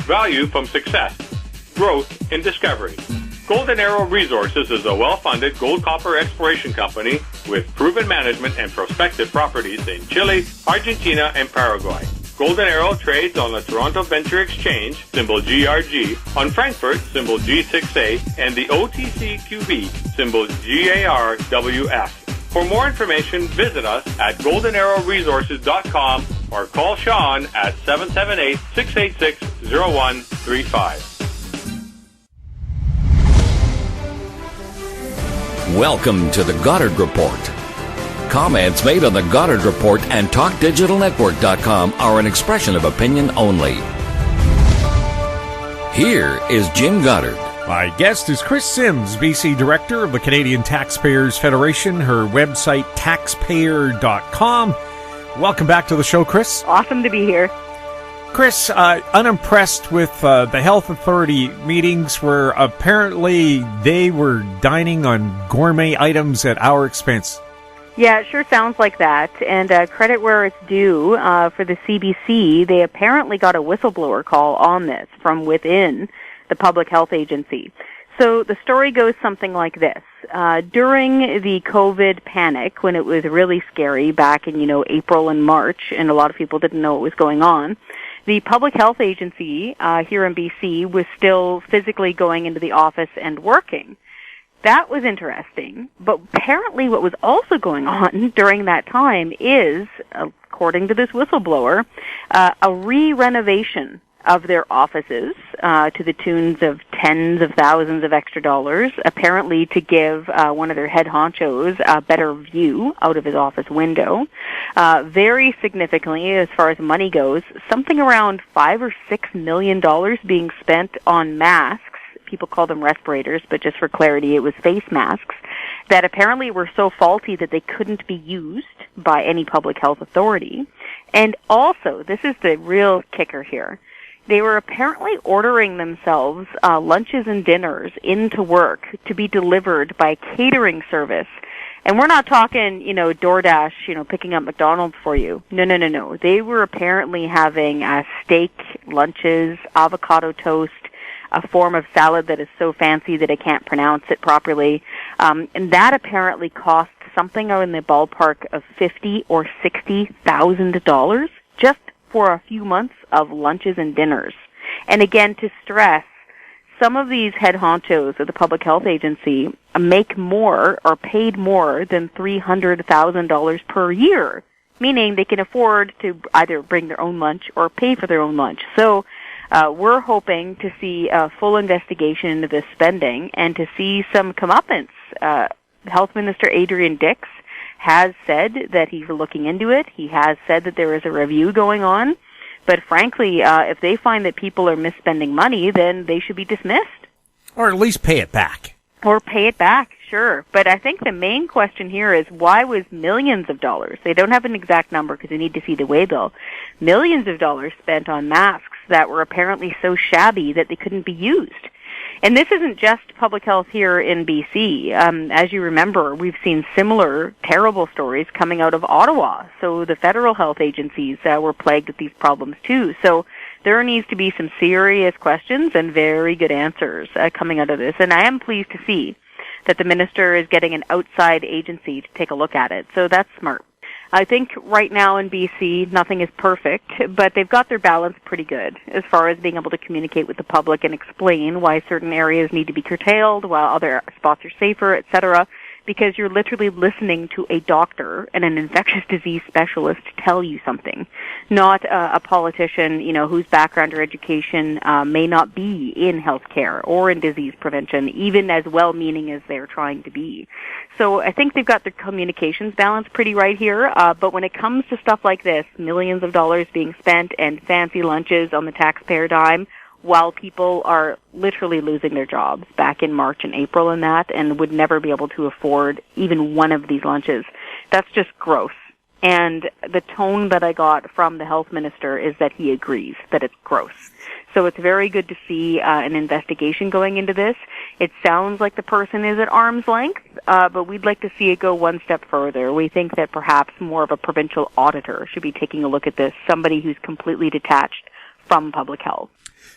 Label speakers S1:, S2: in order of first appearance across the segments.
S1: value from success, growth in discovery. Golden Arrow Resources is a well-funded gold-copper exploration company with proven management and prospective properties in Chile, Argentina, and Paraguay. Golden Arrow trades on the Toronto Venture Exchange, symbol GRG, on Frankfurt, symbol G6A, and the OTCQB, symbol GARWF. For more information, visit us at goldenarrowresources.com or call Sean at 778-686-0135.
S2: Welcome to the Goddard Report. Comments made on the Goddard Report and TalkDigitalNetwork.com are an expression of opinion only. Here is Jim Goddard.
S3: My guest is Kris Sims, BC Director of the Canadian Taxpayers Federation, her website taxpayer.com. Welcome back to the show, Kris.
S4: Awesome to be here.
S3: Kris, unimpressed with the health authority meetings where apparently they were dining on gourmet items at our expense.
S4: Yeah, it sure sounds like that. And credit where it's due, for the CBC, they apparently got a whistleblower call on this from within the Public Health Agency. So the story goes something like this. During the COVID panic, when it was really scary back in, April and March, and a lot of people didn't know what was going on, the Public Health Agency here in BC was still physically going into the office and working. That was interesting, but apparently what was also going on during that time is, according to this whistleblower, a re-renovation of their offices to the tunes of tens of thousands of extra dollars, apparently to give one of their head honchos a better view out of his office window. Very significantly, as far as money goes, something around $5 or $6 million being spent on masks. People call them respirators, but just for clarity, it was face masks that apparently were so faulty that they couldn't be used by any public health authority. And also, this is the real kicker here, they were apparently ordering themselves lunches and dinners into work to be delivered by catering service. And we're not talking, DoorDash, picking up McDonald's for you. No. They were apparently having steak lunches, avocado toast, a form of salad that is so fancy that I can't pronounce it properly. And that apparently cost something in the ballpark of $50,000 or $60,000 just for a few months of lunches and dinners. And again, to stress, some of these head honchos of the Public Health Agency make more or paid more than $300,000 per year, meaning they can afford to either bring their own lunch or pay for their own lunch. So we're hoping to see a full investigation into this spending and to see some comeuppance. Health Minister Adrian Dix has said that he's looking into it. He has said that there is a review going on. But frankly, if they find that people are misspending money, then they should be dismissed.
S3: Or at least pay it back.
S4: Or pay it back, sure. But I think the main question here is, why was millions of dollars, they don't have an exact number because they need to see the waybill, millions of dollars spent on masks that were apparently so shabby that they couldn't be used? And this isn't just public health here in BC. As you remember, we've seen similar terrible stories coming out of Ottawa. So the federal health agencies were plagued with these problems too. So there needs to be some serious questions and very good answers coming out of this. And I am pleased to see that the minister is getting an outside agency to take a look at it. So that's smart. I think right now in BC, nothing is perfect, but they've got their balance pretty good as far as being able to communicate with the public and explain why certain areas need to be curtailed while other spots are safer, etc., because you're literally listening to a doctor and an infectious disease specialist tell you something, not a politician, whose background or education may not be in healthcare or in disease prevention, even as well-meaning as they're trying to be. So I think they've got their communications balance pretty right here, but when it comes to stuff like this, millions of dollars being spent and fancy lunches on the taxpayer dime, while people are literally losing their jobs back in March and April and would never be able to afford even one of these lunches. That's just gross. And the tone that I got from the health minister is that he agrees that it's gross. So it's very good to see an investigation going into this. It sounds like the person is at arm's length, but we'd like to see it go one step further. We think that perhaps more of a provincial auditor should be taking a look at this, somebody who's completely detached from public health.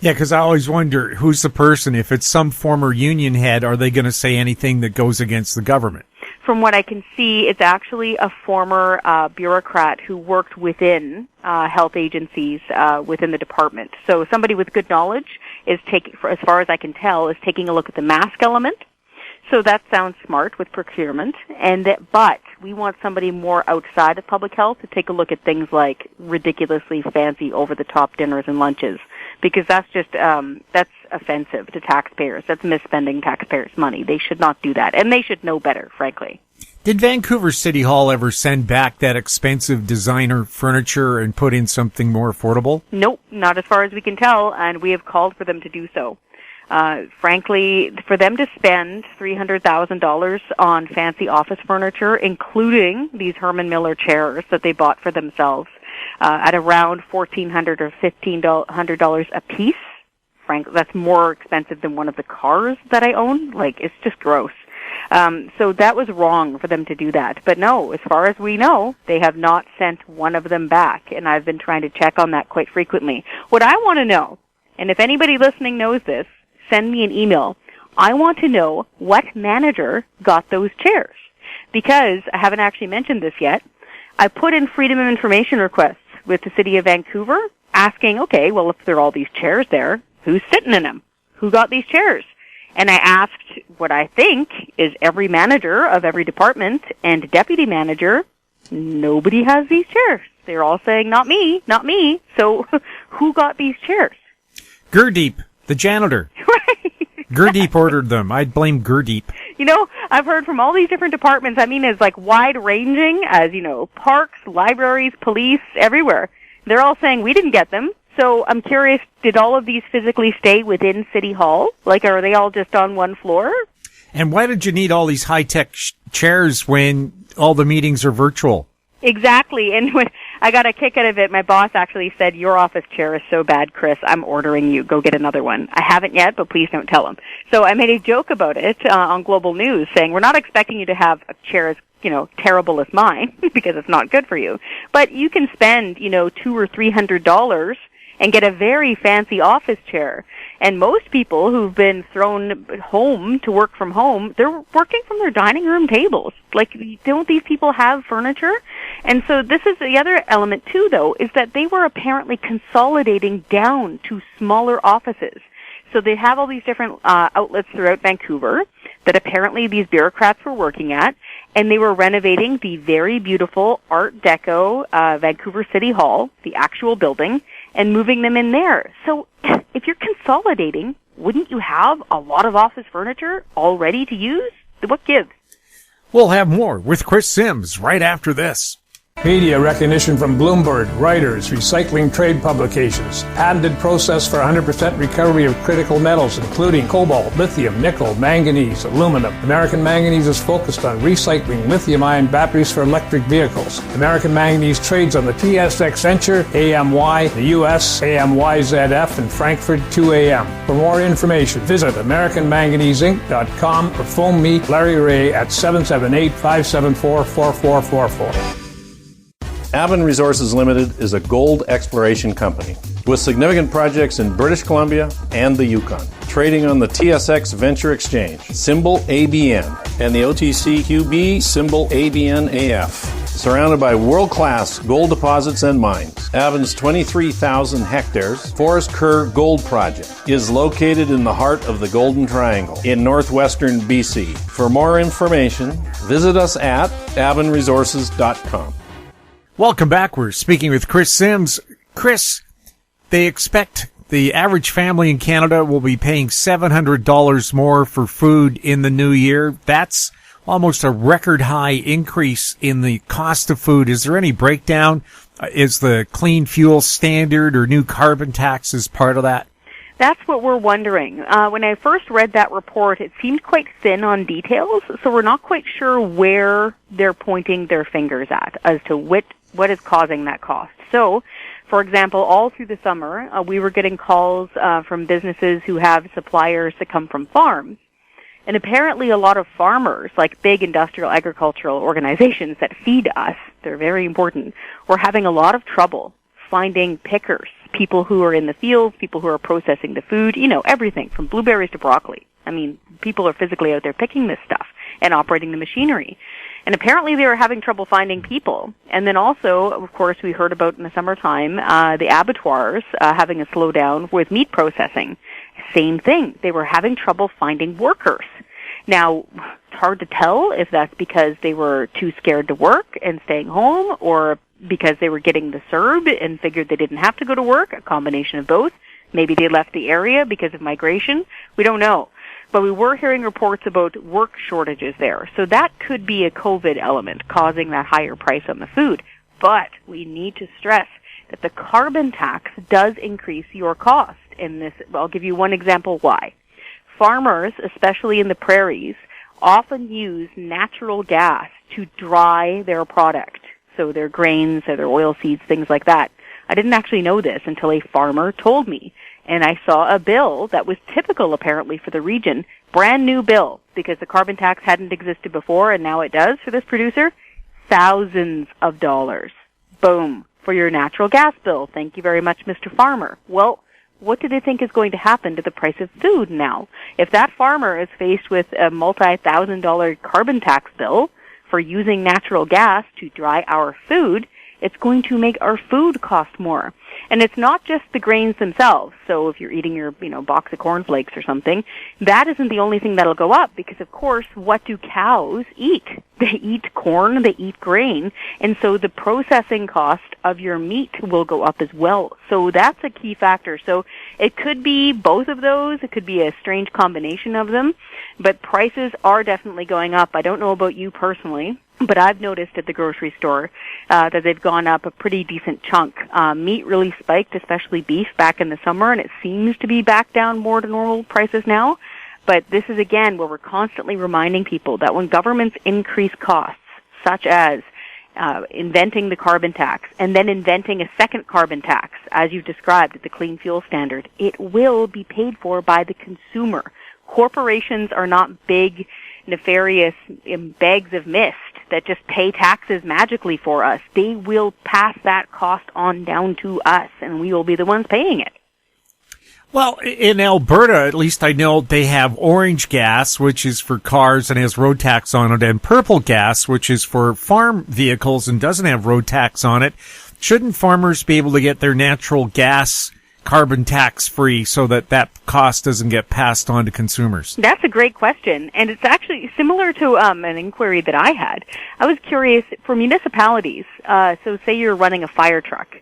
S3: Yeah, because I always wonder, who's the person? If it's some former union head, are they going to say anything that goes against the government?
S4: From what I can see, it's actually a former bureaucrat who worked within health agencies within the department. So somebody with good knowledge is taking, as far as I can tell, is taking a look at the mask element. So that sounds smart with procurement, but we want somebody more outside of public health to take a look at things like ridiculously fancy over-the-top dinners and lunches, because that's just that's offensive to taxpayers. That's misspending taxpayers' money. They should not do that, and they should know better, frankly.
S3: Did Vancouver City Hall ever send back that expensive designer furniture and put in something more affordable?
S4: Nope, not as far as we can tell, and we have called for them to do so. Frankly, for them to spend $300,000 on fancy office furniture, including these Herman Miller chairs that they bought for themselves, at around $1,400 or $1,500 a piece, frankly, that's more expensive than one of the cars that I own. Like, it's just gross. So that was wrong for them to do that. But no, as far as we know, they have not sent one of them back, and I've been trying to check on that quite frequently. What I want to know, and if anybody listening knows this, send me an email. I want to know what manager got those chairs, because I haven't actually mentioned this yet. I put in freedom of information requests with the City of Vancouver asking, okay, well, if there are all these chairs there, who's sitting in them? Who got these chairs? And I asked what I think is every manager of every department and deputy manager. Nobody has these chairs. They're all saying, not me, not me. So who got these chairs?
S3: Gurdeep, the janitor.
S4: Right.
S3: Gurdeep ordered them. I'd blame Gurdeep.
S4: You know, I've heard from all these different departments, I mean, as like wide-ranging as, you know, parks, libraries, police, everywhere. They're all saying, we didn't get them. So I'm curious, did all of these physically stay within City Hall? Like, are they all just on one floor?
S3: And why did you need all these high-tech chairs when all the meetings are virtual?
S4: Exactly. And when I got a kick out of it, my boss actually said, your office chair is so bad, Kris, I'm ordering you. Go get another one. I haven't yet, but please don't tell him. So I made a joke about it on Global News, saying, we're not expecting you to have a chair as, you know, terrible as mine, because it's not good for you. But you can spend, you know, $200 or $300 and get a very fancy office chair. And most people who've been thrown home to work from home, they're working from their dining room tables. Like, don't these people have furniture? And so this is the other element, too, though, is that they were apparently consolidating down to smaller offices. So they have all these different outlets throughout Vancouver that apparently these bureaucrats were working at, and they were renovating the very beautiful Art Deco Vancouver City Hall, the actual building, and moving them in there. So if you're consolidating, wouldn't you have a lot of office furniture all ready to use? What gives?
S3: We'll have more with Kris Sims right after this.
S5: Media recognition from Bloomberg, Reuters, recycling trade publications, patented process for 100% recovery of critical metals, including cobalt, lithium, nickel, manganese, aluminum. American Manganese is focused on recycling lithium-ion batteries for electric vehicles. American Manganese trades on the TSX Venture, AMY, the US, AMYZF, and Frankfurt 2AM. For more information, visit AmericanManganeseInc.com or phone me, Larry Ray, at 778-574-4444.
S6: Avon Resources Limited is a gold exploration company with significant projects in British Columbia and the Yukon, trading on the TSX Venture Exchange, symbol ABN, and the OTCQB, symbol ABNAF. Surrounded by world-class gold deposits and mines, Avon's 23,000 hectares Forest Kerr Gold Project is located in the heart of the Golden Triangle in northwestern BC. For more information, visit us at avonresources.com.
S3: Welcome back. We're speaking with Kris Sims. Kris, they expect the average family in Canada will be paying $700 more for food in the new year. That's almost a record high increase in the cost of food. Is there any breakdown? Is the clean fuel standard or new carbon taxes part of that?
S4: That's what we're wondering. When I first read that report, it seemed quite thin on details, so we're not quite sure where they're pointing their fingers at as to what is causing that cost. So, for example, all through the summer, we were getting calls from businesses who have suppliers that come from farms. And apparently a lot of farmers, like big industrial agricultural organizations that feed us, they're very important, were having a lot of trouble finding pickers people who are in the fields, people who are processing the food, everything from blueberries to broccoli. I mean, people are physically out there picking this stuff and operating the machinery. And apparently they were having trouble finding people. And then also, of course, we heard about in the summertime, the abattoirs having a slowdown with meat processing. Same thing. They were having trouble finding workers. Now, it's hard to tell if that's because they were too scared to work and staying home, or because they were getting the CERB and figured they didn't have to go to work, a combination of both. Maybe they left the area because of migration. We don't know. But we were hearing reports about work shortages there. So that could be a COVID element causing that higher price on the food. But we need to stress that the carbon tax does increase your cost. In this, I'll give you one example why. Farmers, especially in the prairies, often use natural gas to dry their product. So their grains or their oil seeds, things like that. I didn't actually know this until a farmer told me. And I saw a bill that was typical, apparently, for the region. Brand new bill, because the carbon tax hadn't existed before, and now it does for this producer. Thousands of dollars. Boom. For your natural gas bill. Thank you very much, Mr. Farmer. Well, what do they think is going to happen to the price of food now? If that farmer is faced with a multi-$1,000 carbon tax bill for using natural gas to dry our food, it's going to make our food cost more. And it's not just the grains themselves. So if you're eating your, box of cornflakes or something, that isn't the only thing that'll go up, because of course, what do cows eat? They eat corn, they eat grain, and so the processing cost of your meat will go up as well. So that's a key factor. So it could be both of those. It could be a strange combination of them, but prices are definitely going up. I don't know about you personally, but I've noticed at the grocery store that they've gone up a pretty decent chunk. Meat really spiked, especially beef, back in the summer, and it seems to be back down more to normal prices now. But this is, again, where we're constantly reminding people that when governments increase costs, such as inventing the carbon tax and then inventing a second carbon tax, as you've described at the Clean Fuel Standard, it will be paid for by the consumer. Corporations are not big, nefarious bags of mist that just pay taxes magically for us. They will pass that cost on down to us, and we will be the ones paying it.
S3: Well, in Alberta, at least I know, they have orange gas, which is for cars and has road tax on it, and purple gas, which is for farm vehicles and doesn't have road tax on it. Shouldn't farmers be able to get their natural gas carbon tax free so that cost doesn't get passed on to consumers? That's
S4: a great question, and it's actually similar to an inquiry that I had. I was curious, for municipalities, so say you're running a fire truck.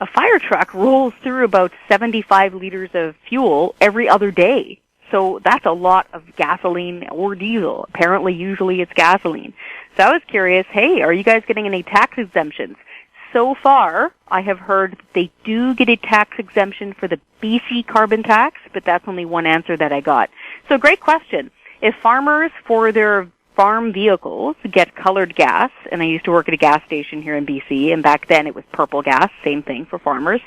S4: A fire truck rolls through about 75 liters of fuel every other day. So that's a lot of gasoline or diesel. Apparently, usually it's gasoline. So I was curious, hey, are you guys getting any tax exemptions? So far, I have heard that they do get a tax exemption for the BC carbon tax, but that's only one answer that I got. So great question. If farmers, for their farm vehicles, get colored gas, and I used to work at a gas station here in BC, and back then it was purple gas, same thing for farmers,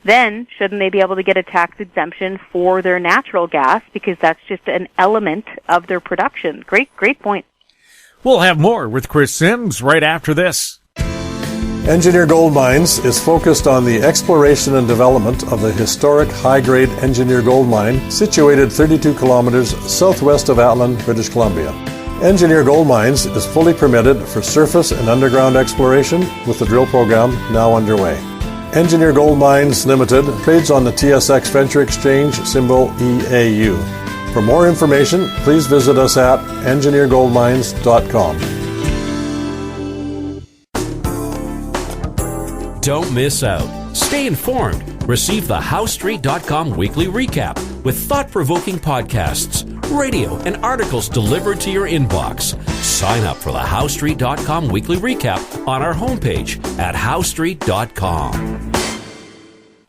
S4: then shouldn't they be able to get a tax exemption for their natural gas, because that's just an element of their production? Great point.
S3: We'll have more with Kris Sims right after this.
S6: Engineer Gold Mines is focused on the exploration and development of the historic high-grade Engineer Gold Mine situated 32 kilometers southwest of Atlin, British Columbia. Engineer Gold Mines is fully permitted for surface and underground exploration with the drill program now underway. Engineer Gold Mines Limited trades on the TSX Venture Exchange, symbol EAU. For more information, please visit us at engineergoldmines.com.
S7: Don't miss out. Stay informed. Receive the HowStreet.com weekly recap with thought-provoking podcasts, radio, and articles delivered to your inbox. Sign up for the HowStreet.com weekly recap on our homepage at HowStreet.com.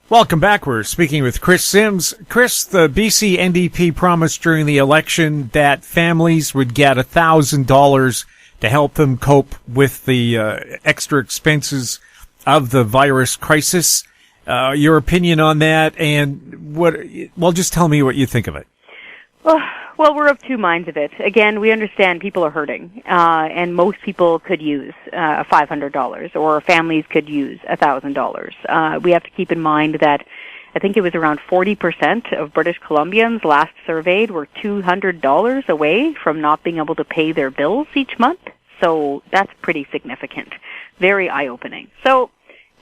S3: Welcome back. We're speaking with Kris Sims. Kris, the BC NDP promised during the election that families would get $1,000 to help them cope with the extra expenses of the virus crisis. Your opinion on that, and just tell me what you think of it.
S4: Well, we're of two minds of it. Again, we understand people are hurting, and most people could use $500, or families could use $1,000. We have to keep in mind that I think it was around 40% of British Columbians last surveyed were $200 away from not being able to pay their bills each month. So that's pretty significant. Very eye-opening. So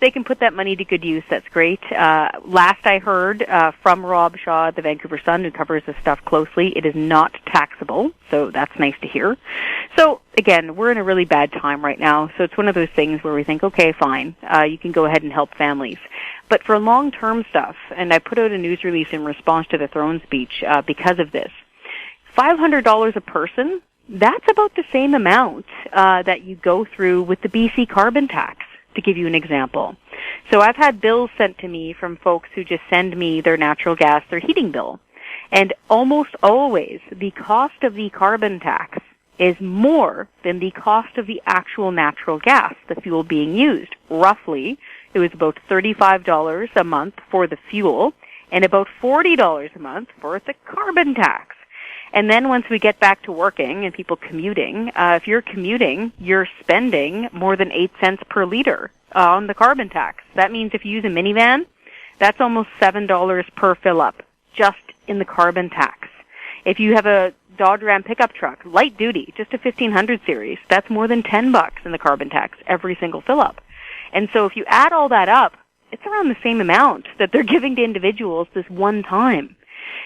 S4: they can put that money to good use. That's great. Last I heard from Rob Shaw at the Vancouver Sun, who covers this stuff closely, it is not taxable. So that's nice to hear. So again, we're in a really bad time right now. So it's one of those things where we think, okay, fine, you can go ahead and help families. But for long-term stuff, and I put out a news release in response to the throne speech because of this, $500 a person, that's about the same amount that you go through with the BC carbon tax, to give you an example. So I've had bills sent to me from folks who just send me their natural gas, their heating bill. And almost always the cost of the carbon tax is more than the cost of the actual natural gas, the fuel being used. Roughly, it was about $35 a month for the fuel and about $40 a month for the carbon tax. And then once we get back to working and people commuting, if you're commuting, you're spending more than 8 cents per liter on the carbon tax. That means if you use a minivan, that's almost $7 per fill-up, just in the carbon tax. If you have a Dodge Ram pickup truck, light duty, just a 1500 series, that's more than $10 in the carbon tax, every single fill-up. And so if you add all that up, it's around the same amount that they're giving to individuals this one time.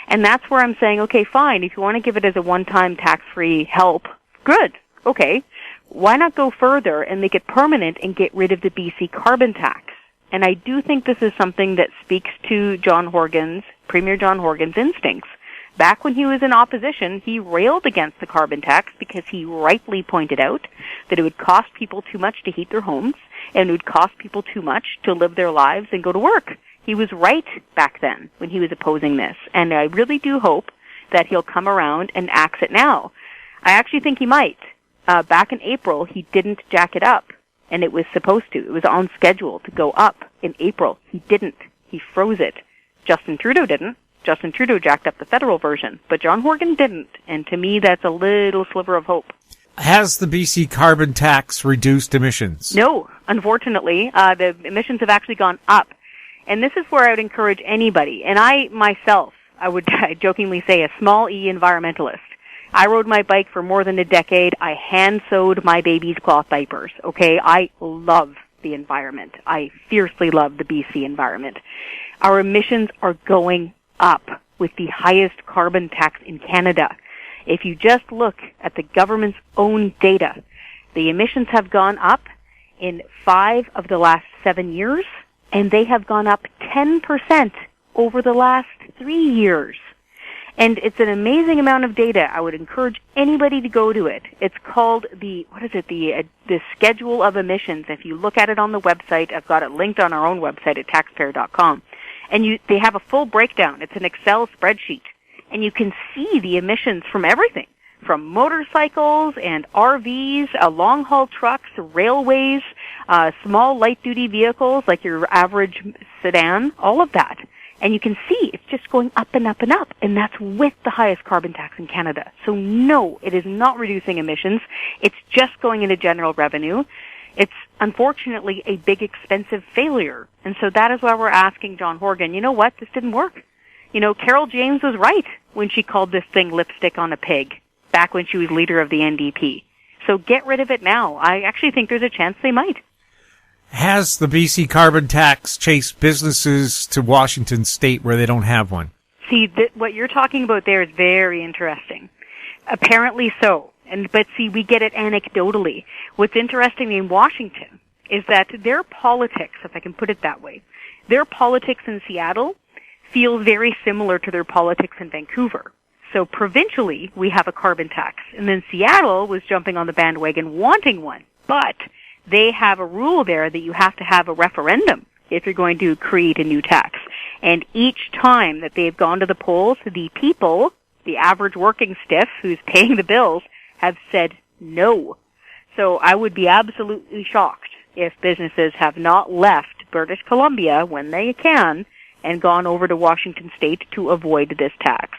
S4: And that's where I'm saying, okay, fine, if you want to give it as a one-time tax-free help, good, okay. Why not go further and make it permanent and get rid of the BC carbon tax? And I do think this is something that speaks to Premier John Horgan's instincts. Back when he was in opposition, he railed against the carbon tax because he rightly pointed out that it would cost people too much to heat their homes and it would cost people too much to live their lives and go to work. He was right back then when he was opposing this, and I really do hope that he'll come around and axe it now. I actually think he might. Back in April, he didn't jack it up, and it was supposed to. It was on schedule to go up in April. He didn't. He froze it. Justin Trudeau didn't. Justin Trudeau jacked up the federal version, but John Horgan didn't, and to me that's a little sliver of hope.
S3: Has the BC carbon tax reduced emissions?
S4: No, unfortunately. The emissions have actually gone up. And this is where I would encourage anybody, and I myself, I would jokingly say a small E environmentalist. I rode my bike for more than a decade. I hand-sewed my baby's cloth diapers, okay? I love the environment. I fiercely love the BC environment. Our emissions are going up with the highest carbon tax in Canada. If you just look at the government's own data, the emissions have gone up in 5 of the last 7 years, and they have gone up 10% over the last 3 years. And it's an amazing amount of data. I would encourage anybody to go to it. It's called the schedule of emissions. If you look at it on the website, I've got it linked on our own website at taxpayer.com. And they have a full breakdown. It's an Excel spreadsheet. And you can see the emissions from everything, from motorcycles and RVs, long-haul trucks, railways, small light-duty vehicles like your average sedan, all of that. And you can see it's just going up and up and up, and that's with the highest carbon tax in Canada. So no, it is not reducing emissions. It's just going into general revenue. It's unfortunately a big expensive failure. And so that is why we're asking John Horgan, you know what, this didn't work. You know, Carol James was right when she called this thing lipstick on a pig back when she was leader of the NDP. So get rid of it now. I actually think there's a chance they might.
S3: Has the BC carbon tax chased businesses to Washington State where they don't have one?
S4: See, what you're talking about there is very interesting. Apparently so. But see, we get it anecdotally. What's interesting in Washington is that their politics, if I can put it that way, their politics in Seattle feels very similar to their politics in Vancouver. So provincially, we have a carbon tax. And then Seattle was jumping on the bandwagon wanting one. But they have a rule there that you have to have a referendum if you're going to create a new tax. And each time that they've gone to the polls, the people, the average working stiff who's paying the bills, have said no. So I would be absolutely shocked if businesses have not left British Columbia when they can and gone over to Washington State to avoid this tax.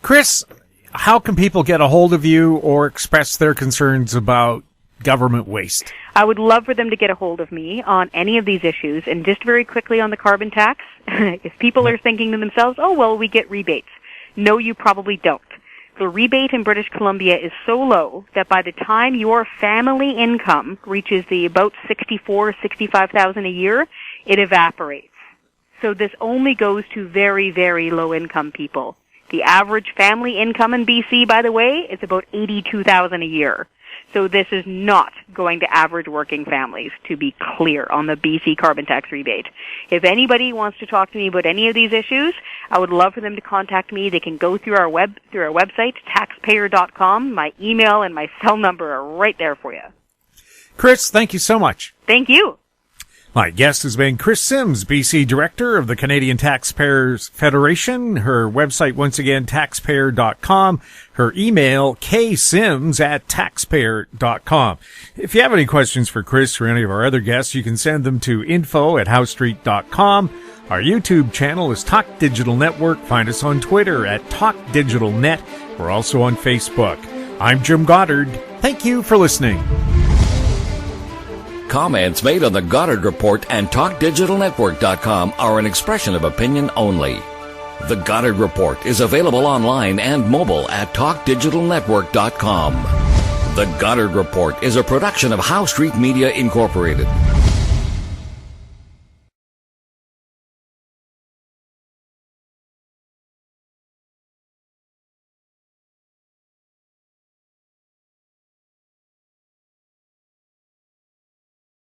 S3: Kris, how can people get a hold of you or express their concerns about government waste?
S4: I would love for them to get a hold of me on any of these issues. And just very quickly on the carbon tax, if people are thinking to themselves, oh, well, we get rebates. No, you probably don't. The rebate in British Columbia is so low that by the time your family income reaches the about $64,000-65,000 a year, it evaporates. So this only goes to very, very low income people. The average family income in BC, by the way, is about $82,000 a year. So this is not going to average working families, to be clear, on the BC carbon tax rebate. If anybody wants to talk to me about any of these issues, I would love for them to contact me. They can go through our website, taxpayer.com. My email and my cell number are right there for you.
S3: Kris, thank you so much.
S4: Thank you.
S3: My guest has been Kris Sims, BC Director of the Canadian Taxpayers Federation. Her website, once again, taxpayer.com. Her email, ksims@taxpayer.com. If you have any questions for Kris or any of our other guests, you can send them to info@howstreet.com. Our YouTube channel is Talk Digital Network. Find us on Twitter at TalkDigitalNet. We're also on Facebook. I'm Jim Goddard. Thank you for listening.
S2: Comments made on the Goddard Report and TalkDigitalNetwork.com are an expression of opinion only. The Goddard Report is available online and mobile at TalkDigitalNetwork.com. The Goddard Report is a production of Howe Street Media Incorporated.